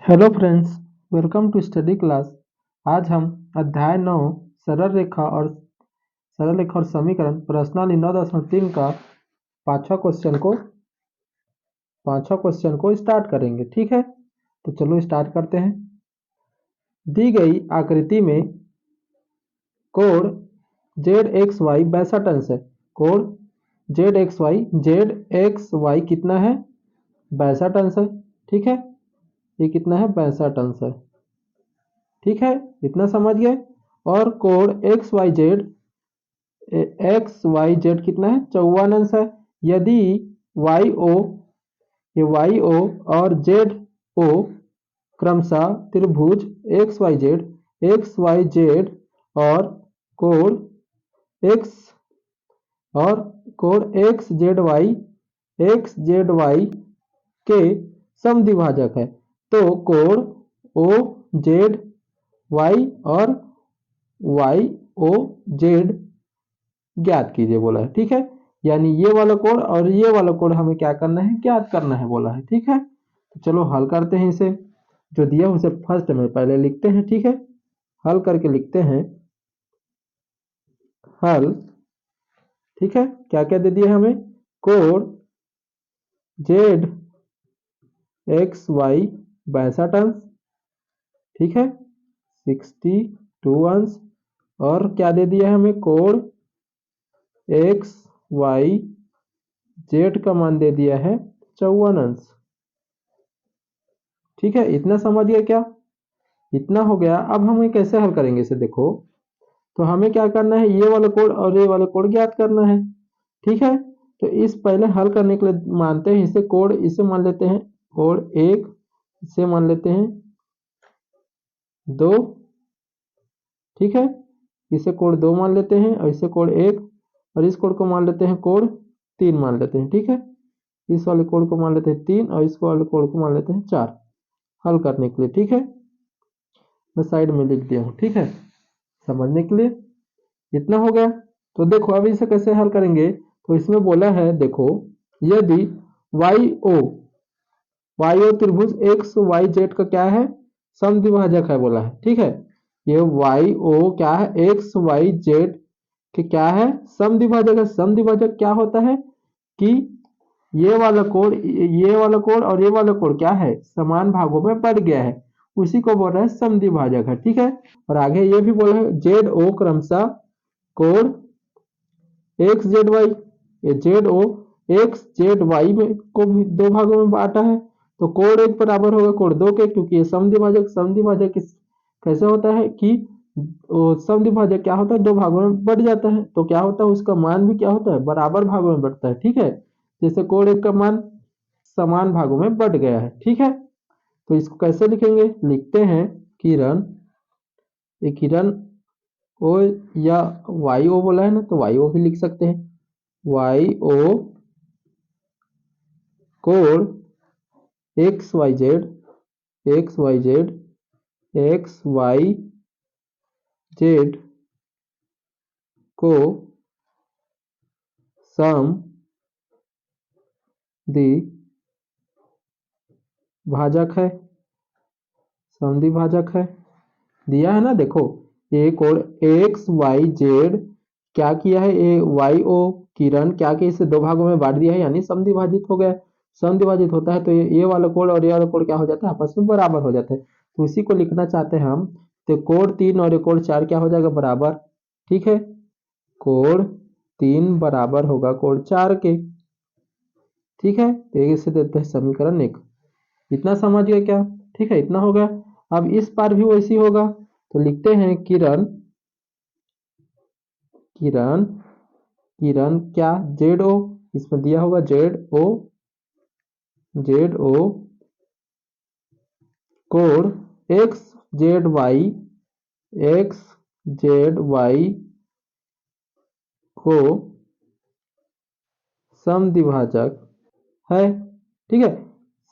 Hello friends, welcome to study class. आज हम अध्याय 9 सरल रेखा और समीकरण प्रश्नावली 9.3 का पांचवा क्वेश्चन को स्टार्ट करेंगे। ठीक है, तो चलो स्टार्ट करते हैं। दी गई आकृति में कोण ZXY 62 अंश है। कोण ZXY कितना है? 62 अंश है। ठीक है, ये कितना है? 62 अंश है। ठीक है, इतना समझ गए। और कोण एक्स वाई जेड कितना है? 54 अंश है। यदि वाई ओ और जेड ओ क्रमशः त्रिभुज एक्स वाई जेड और कोण एक्स एक्स जेड वाई के समद्विभाजक है, तो कोण ओ जेड वाई और वाई ओ जेड ज्ञात कीजिए बोला है। ठीक है, यानी ये वाला कोण और ये वाला कोण हमें क्या करना है? ज्ञात करना है बोला है। ठीक है, तो चलो हल करते हैं इसे। जो दिया उसे फर्स्ट में पहले लिखते हैं। ठीक है, हल करके लिखते हैं हल। ठीक है, क्या क्या दे दिया हमें? कोण जेड एक्स वाई 62 अंश, ठीक है, 62 अंश। और क्या दे दिया है हमें? कोण एक्स वाई जेड का मान दे दिया है 54 अंश। ठीक है, इतना समझ गए क्या? इतना हो गया। अब हम कैसे हल करेंगे इसे? देखो, तो हमें क्या करना है? ये वाला कोण और ये वाला कोण ज्ञात करना है। ठीक है, तो इस पहले हल करने के लिए मानते हैं इसे कोण, इसे मान लेते हैं कोण 1, इसे मान लेते हैं 2। ठीक है, इसे कोण 2 मान लेते हैं और इसे कोण 1, और इस कोण को मान लेते हैं कोण 3 मान लेते हैं। ठीक है, इस वाले कोण को मान लेते हैं 3 और इस वाले कोण को मान लेते हैं 4 हल करने के लिए। ठीक है, मैं साइड में लिख दिया हूँ। ठीक है, समझने के लिए। इतना हो गया। तो देखो अब इसे कैसे हल करेंगे? तो इसमें बोला है, देखो, यदि वाई ओ त्रिभुज एक्स वाई जेड का क्या है? समद्विभाजक है बोला है। ठीक है, ये वाई ओ क्या है? एक्स वाई जेड के क्या है? समद्विभाजक है। समद्विभाजक क्या होता है कि ये वाला कोण और ये वाला कोण क्या है? समान भागों में बढ़ गया है, उसी को बोल रहे हैं समद्विभाजक है। ठीक है, और आगे ये भी बोला है जेड ओ क्रमशः कोण एक्स जेड वाई, ये Z O X Z Y में को भी दो भागों में बांटा है, तो कोण 1 बराबर होगा कोण 2 के, क्योंकि ये समद्विभाजक कैसे होता है कि समद्विभाजक क्या होता है? दो भागों में बढ़ जाता है, तो क्या होता है? उसका मान भी क्या होता है? बराबर भागों में बढ़ता है। ठीक है, जैसे कोण 1 का मान समान भागों में बढ़ गया है। ठीक है, तो इसको कैसे लिखेंगे? लिखते हैं किरण, ये किरण ओ या वाई ओ बोला है ना, तो वाई ओ भी लिख सकते हैं। वाई ओ कोण X Y Z X Y Z को समद्विभाजक है। दिया है ना, देखो, ये कोण एक्स वाई जेड क्या किया है? ये वाई ओ किरण क्या किया? इसे दो भागों में बांट दिया है, यानी समद्विभाजित हो गया। समद्विभाजित होता है तो ये वाला कोण और ये वाला कोण क्या हो जाता है? आपस में बराबर हो जाते हैं, तो उसी को लिखना चाहते हैं हम। तो कोण 3 और कोण 4 क्या हो जाएगा? बराबर। ठीक है, कोण 3 बराबर होगा कोण 4 के। ठीक है, तो इसे देते हैं समीकरण 1। इतना समझ गए क्या? ठीक है, इतना हो गया। अब इस पार भी वैसी होगा, तो लिखते हैं किरण किरण किरण क्या? जेड ओ, इसमें दिया होगा जेड ओ कोण एक्स जेड वाई को समद्विभाजक है। ठीक है,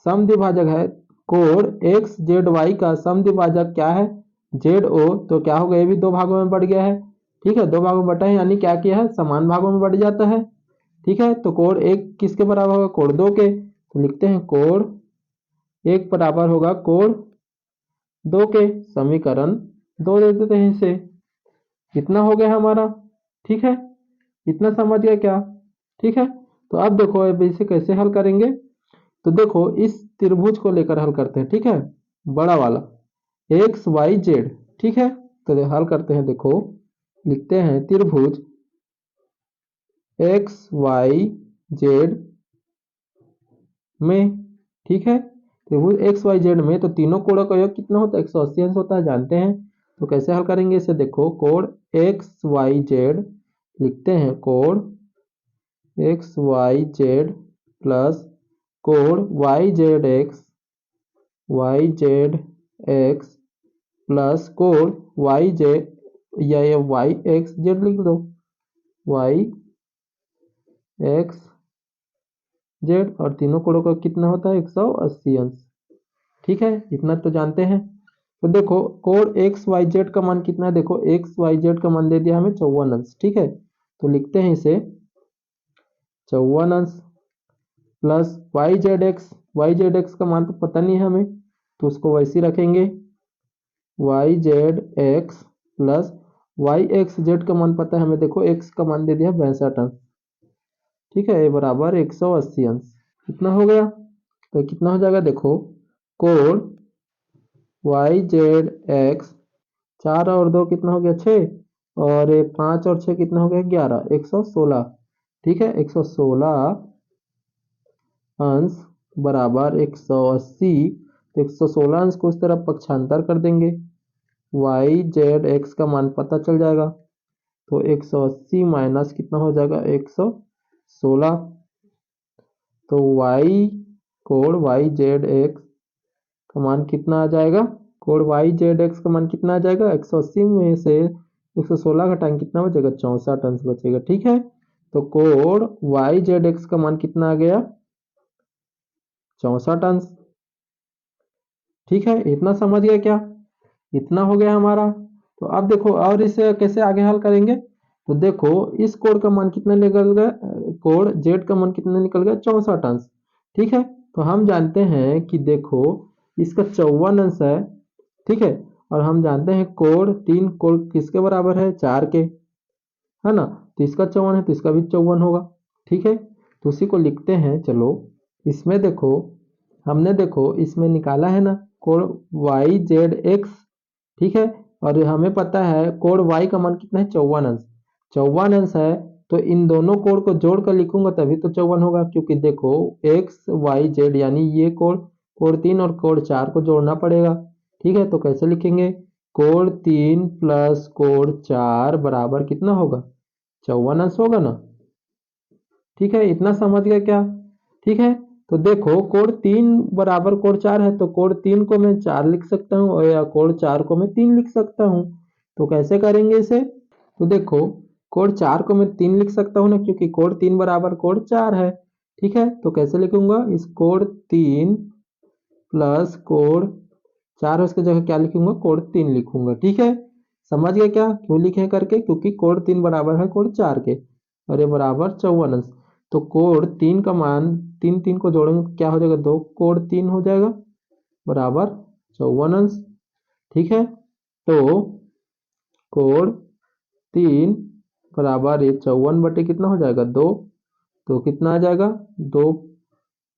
समद्विभाजक है। कोण एक्स जेड वाई का समद्विभाजक क्या है? जेड ओ, तो क्या होगा? ये भी दो भागों में बढ़ गया है। ठीक है, दो भागों में बटा है, यानी क्या किया है? समान भागों में बढ़ जाता है। ठीक है, तो कोण 1 किसके बराबर होगा? कोण 2 के, तो लिखते हैं कोण 1 बराबर होगा कोण 2 के समीकरण 2 दे देते हैं इसे। इतना हो गया हमारा। ठीक है, इतना समझ गया क्या? ठीक है, तो अब देखो अब इसे कैसे हल करेंगे। तो देखो इस त्रिभुज को लेकर हल करते हैं। ठीक है, बड़ा वाला एक्स वाई जेड। ठीक है, तो हल करते हैं। देखो लिखते हैं त्रिभुज एक्स वाई जेड में। ठीक है, त्रिभुज एक्स वाई जेड में तो तीनों कोणों का योग कितना होता है? 180 अंश होता है, जानते हैं। तो कैसे हल करेंगे इसे? देखो कोण एक्स वाई जेड लिखते हैं, कोण एक्स वाई जेड प्लस कोण वाई जेड एक्स प्लस कोण वाई जेड या वाई एक्स जेड लिख दो, वाई एक्स जेड, और तीनों कोणों का कितना होता है? 180 अंश। ठीक है, इतना तो जानते हैं। तो देखो कोण एक्स वाई जेड का मान कितना है? देखो एक्स वाई जेड का मान दे दिया हमें 54 अंश। ठीक है, तो लिखते हैं इसे 54 अंश प्लस वाई जेड एक्स का मान तो पता नहीं है हमें, तो उसको वैसे ही रखेंगे। Y Z X plus Y X Z का मान पता है हमें। देखो एक्स का मान दे दिया 62 अंश। ठीक है, ये बराबर 180 अंश। कितना हो गया? तो कितना हो जाएगा? देखो कोण वाई जेड एक्स, 4 और 2 कितना हो गया? 6, और 5 और 6 कितना हो गया? 11, 116। ठीक है, 116 अंश बराबर 180। तो 116 अंश को इस तरफ पक्षांतर कर देंगे, वाई जेड एक्स का मान पता चल जाएगा। तो 180 माइनस कितना हो जाएगा? 116। तो वाई कोण वाई जेड एक्स का मान कितना आ जाएगा? कोण वाई जेड एक्स का मान कितना आ जाएगा? 180 में से 116 घटाएंगे, कितना बचेगा? 64 अंश बचेगा। ठीक है, तो कोण वाई जेड एक्स का मान कितना आ गया? 64 अंश। ठीक है, इतना समझ गया क्या? इतना हो गया हमारा। तो अब देखो और इसे कैसे आगे हल करेंगे। तो देखो इस कोण का मान कितना निकल गया? कोण जेड का मान कितना निकल गया? 64 अंश। ठीक है, तो हम जानते हैं कि देखो इसका 54 अंश है। ठीक है, और हम जानते हैं कोण 3 कोण किसके बराबर है? 4 के, है ना। तो इसका 54 है तो इसका भी 54 होगा। ठीक है, तो उसी को लिखते हैं। चलो इसमें देखो हमने देखो इसमें निकाला है ना कोण वाई जेड एक्स। ठीक है, और हमें पता है कोण वाई का मान कितना है? 54 अंश। 54 अंश है तो इन दोनों कोण को जोड़ कर लिखूंगा तभी तो 54 होगा, क्योंकि देखो एक्स वाई जेड यानी ये कोण, कोण 3 और कोण 4 को जोड़ना पड़ेगा। ठीक है, तो कैसे लिखेंगे? कोण 3 प्लस कोण 4 बराबर कितना होगा? 54 अंश होगा ना। ठीक है, इतना समझ गया क्या? ठीक है, तो देखो कोण 3 बराबर कोण 4 है, तो कोण 3 को मैं 4 लिख सकता हूँ और या कोण 4 को मैं 3 लिख सकता हूँ। तो कैसे करेंगे इसे? तो देखो कोण 4 को मैं 3 लिख सकता हूँ ना, क्योंकि कोण 3 बराबर कोण 4 है। ठीक है, तो कैसे लिखूंगा? इस कोण 3 प्लस कोण 4 उसकी जगह क्या लिखूंगा? कोण 3 लिखूंगा। ठीक है, समझ गए क्या क्यों लिखे करके? क्योंकि कोण 3 बराबर है कोण 4 के, और ये बराबर 54 अंश। तो कोण 3 का मान 3 3 को जोड़ेंगे तो क्या हो जाएगा? 2 कोण 3 हो जाएगा बराबर 54 अंश। ठीक है, तो कोण 3 बराबर ये 54 बटे कितना हो जाएगा? 2। तो कितना आ जाएगा? 2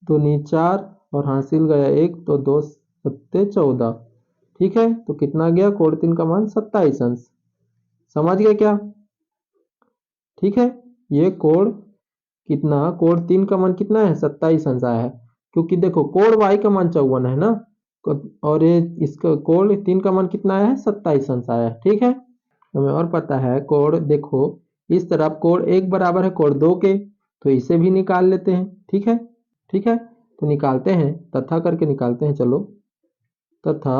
दूनी 4 और हासिल गया 1, तो 2 सत्ते 14। ठीक है, तो कितना गया? कोण 3 का मान 27 अंश। समझ गए क्या? ठीक है, ये कोण कितना, कोण 3 का मान कितना है? 27 अंश आया है, क्योंकि देखो कोण वाई का मान 54 है ना, और ये इसका कोण 3 का मान कितना आया है? 27 अंश आया है। ठीक है, हमें और पता है कोण, देखो इस तरफ कोण 1 बराबर है कोण 2 के, तो इसे भी निकाल लेते हैं। ठीक है, ठीक है, तो निकालते हैं, तथा करके निकालते हैं। चलो तथा,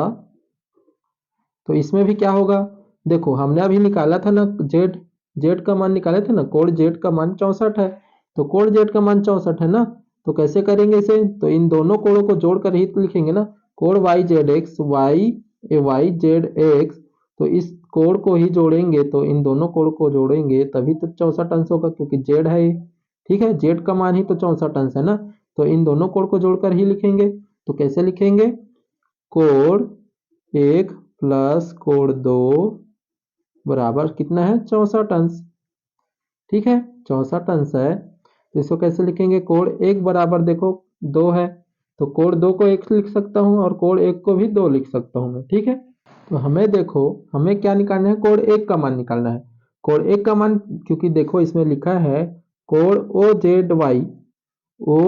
तो इसमें भी क्या होगा? देखो हमने अभी निकाला था ना जेड, जेड का मान निकाले थे ना, कोण जेड का मान 64 है। तो कोण जेड का मान 64 है ना, तो कैसे करेंगे इसे? तो इन दोनों कोणों को जोड़कर ही तो लिखेंगे ना, कोण Y Z X Y Z X. तो इस कोण को ही जोड़ेंगे, तो इन दोनों कोण को जोड़ेंगे तभी तो 64 अंश होगा, क्योंकि जेड है ये। ठीक है, जेड का मान ही तो 64 अंश है ना, तो इन दोनों कोण को जोड़कर ही लिखेंगे। तो कैसे लिखेंगे? कोण 1 प्लस कोण 2 बराबर कितना है 64 अंश। ठीक है 64 अंश है तो इसको कैसे लिखेंगे कोण 1 बराबर देखो 2 है तो कोण 2 को 1 लिख सकता हूँ और कोण 1 को भी 2 लिख सकता हूँ मैं। ठीक है तो हमें देखो हमें क्या निकालना है कोण 1 का मान निकालना है। कोण 1 का मान क्योंकि देखो इसमें लिखा है कोण O Z Y O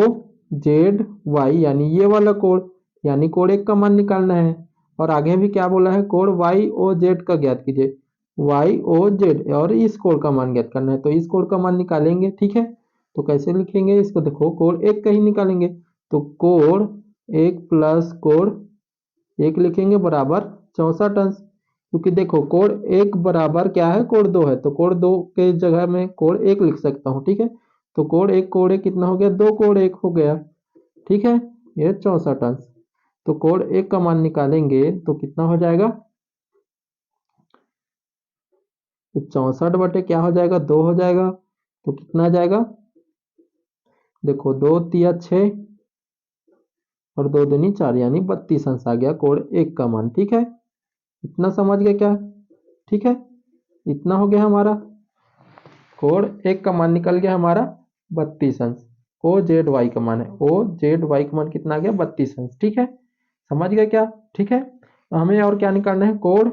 Z Y यानी ये वाला कोण यानी कोण 1 का मान निकालना है। और आगे भी क्या बोला है कोण वाई ओ जेड का ज्ञात कीजिए वाई ओ जेड और इस कोण का मान ज्ञात करना है तो इस कोण का मान निकालेंगे। ठीक है तो कैसे लिखेंगे इसको देखो कोण 1 का ही निकालेंगे तो कोण 1 प्लस कोण 1 लिखेंगे बराबर 64 अंश क्योंकि देखो कोण 1 बराबर क्या है कोण 2 है तो कोण 2 के जगह में कोण 1 लिख सकता हूँ। ठीक है तो कोण 1 कितना हो गया 2 कोण 1 हो गया। ठीक है ये 64 अंश तो कोण 1 का मान निकालेंगे तो कितना हो जाएगा 64 बटे क्या हो जाएगा 2 हो जाएगा तो कितना आ जाएगा देखो 2 तिया 6 और 2 दूनी 4 यानी 32 अंश आ गया कोण 1 का मान। ठीक है इतना समझ गए क्या। ठीक है इतना हो गया हमारा कोण 1 का मान निकल गया हमारा 32 अंश। ओ जेड वाई का मान है ओ जेड वाई का मान कितना आ गया 32 अंश। ठीक है समझ गए क्या। ठीक है तो हमें और क्या निकालना है कोण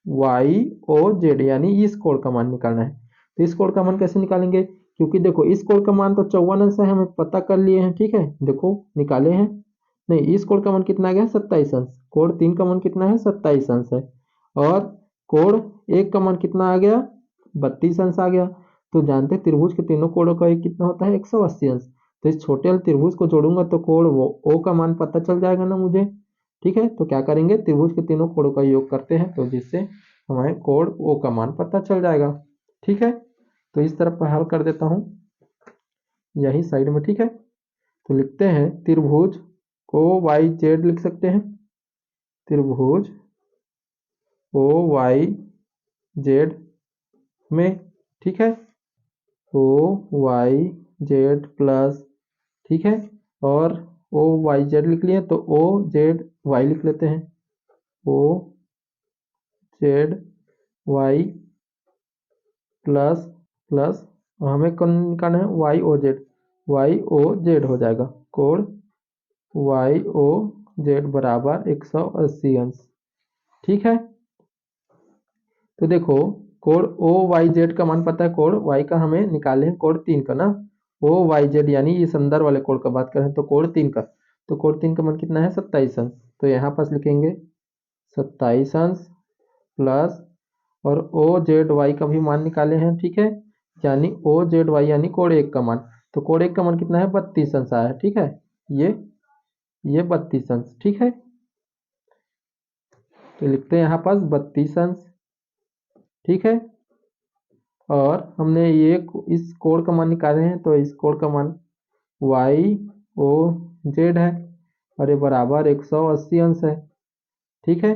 वाई ओ जेड यानी इस कोण का मान निकालना है। तो इस कोण का मान कैसे निकालेंगे क्योंकि देखो इस कोण का मान तो 54 अंश है हमें पता कर लिए हैं। ठीक है देखो निकाले हैं नहीं इस कोण का मान कितना आ गया 27 अंश कोण 3 का मान कितना है 27 अंश है और कोण 1 का मान कितना आ गया 32 अंश आ गया। तो जानते हैं त्रिभुज के तीनों कोणों का योग कितना होता है 180 अंश। तो इस छोटे वाले त्रिभुज को जोड़ूंगा तो कोण ओ का मान पता चल जाएगा ना मुझे। ठीक है तो क्या करेंगे त्रिभुज के तीनों कोणों का योग करते हैं तो जिससे हमें कोण ओ का मान पता चल जाएगा। ठीक है तो इस तरफ हल कर देता हूँ यही साइड में। ठीक है तो लिखते हैं त्रिभुज ओ वाई जेड लिख सकते हैं त्रिभुज ओ वाई जेड में। ठीक है ओ वाई जेड प्लस ठीक है और ओ वाई जेड लिख लिए तो ओ जेड वाई लिख लेते हैं O Z Y plus plus और हमें कौन निकालना है वाई ओ जेड हो जाएगा कोण वाई ओ जेड बराबर 180 अंश। ठीक है तो देखो कोण ओ वाई जेड का मान पता है कोण वाई का हमें निकाले हैं कोण 3 का ना ओ वाई जेड यानी इस अंदर वाले कोण का बात करें तो कोण 3 का तो कोण 3 का मान कितना है 27 अंश तो यहाँ पास लिखेंगे 27 अंश प्लस और ओ जेड वाई का भी मान निकाले हैं। ठीक है यानी ओ जेड वाई यानी कोण 1 का मान तो कोण 1 का मान कितना है 32 अंश आया है। ठीक है ये 32 अंश। ठीक है तो लिखते हैं यहाँ पास 32 अंश। ठीक है और हमने ये इस कोण का मान निकाले हैं तो इस कोण का मान वाई ओ जेड है और ये बराबर 180 अंश है। ठीक है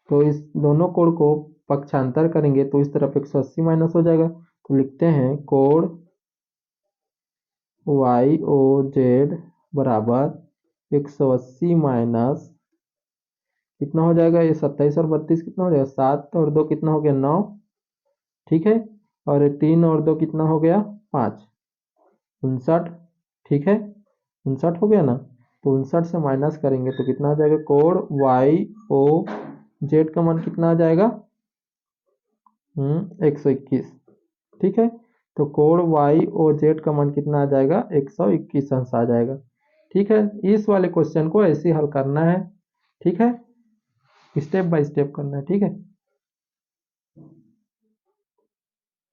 तो इस दोनों कोण को पक्षांतर करेंगे तो इस तरफ 180 माइनस हो जाएगा तो लिखते हैं कोण वाई ओ जेड बराबर 180 माइनस कितना हो जाएगा ये 27 और 32 कितना हो जाएगा 7 और 2 कितना हो गया 9। ठीक है और 3 और 2 कितना हो गया 5 59। ठीक है 59 हो गया ना तो 59 से माइनस करेंगे तो कितना आ जाएगा कोण वाई ओ जेड का मान कितना आ जाएगा 121। ठीक है तो कोण वाई ओ जेड का मान कितना आ जाएगा 121 अंश आ जाएगा। ठीक है इस वाले क्वेश्चन को ऐसे हल करना है। ठीक है स्टेप बाय स्टेप करना है। ठीक है।